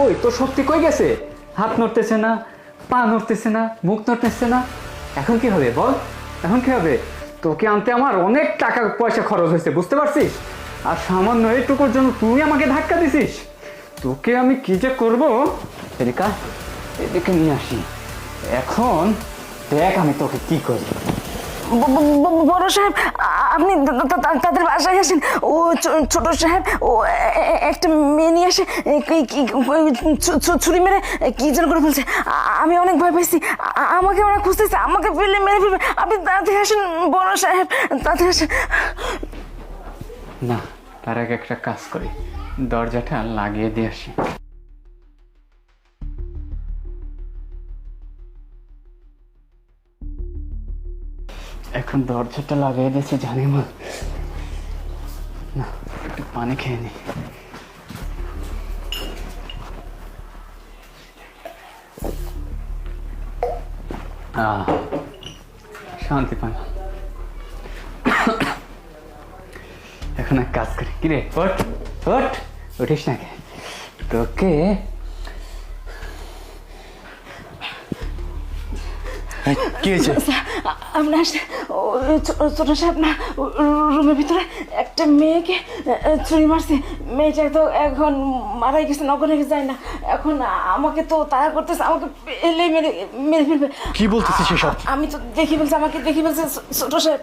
ওই তোর শক্তি কই গেছে? হাত নড়তেছে না, পা নড়তেছে না, মুখ নড়তেছে না। এখন কি হবে বল? এখন কি হবে? তোকে আনতে আমার অনেক টাকা পয়সা খরচ হয়েছে, বুঝতে পারছিস? আর সামান্য এইটুকুর জন্য তুই আমাকে ধাক্কা দিছিস। তোকে আমি কি যে করবো, এদিকে এদিকে নিয়ে আসি। এখন দেখ আমি তোকে কি করি। বড় সাহেব, আপনি তাদের বাসায় আসেন। ও ছোট সাহেব ও একটা মেয়ে নিয়ে আসে, ছুরি মেরে কি যেন করে ফেলছে। আমি অনেক ভয় পাইছি। আমাকে ওরা খুঁজতেছে, আমাকে ফেলে মেরে ফেলবে। আপনি তাড়াতাড়ি আসেন বড় সাহেব, তাড়াতাড়ি আসেন। না, তার আগে একটা কাজ করি, দরজাটা লাগিয়ে দিয়ে আসি। এখন দরজাটা লাগিয়ে দিয়েছি জানি মা। না, একটু পানি খেয়ে নি। শান্তি পান। এখন এক কাজ করি। কিরে ওঠ ওঠ, উঠিস নাকি? তোকে কি হয়েছে? আপনি আসেন। ছোট সাহেব না রুমের ভিতরে একটা মেয়েকে ছুরি মারছে। মেয়েটা তো এখন মারাই গেছে, নগরে যায় না। এখন আমাকে তো তাড়া করতেছে, আমাকে পেলে মেরে মেরে ফেলবে। কি বলতেছিস এসব? আমি তো দেখি ফেলছে, আমাকে দেখি ফেলছে ছোট সাহেব।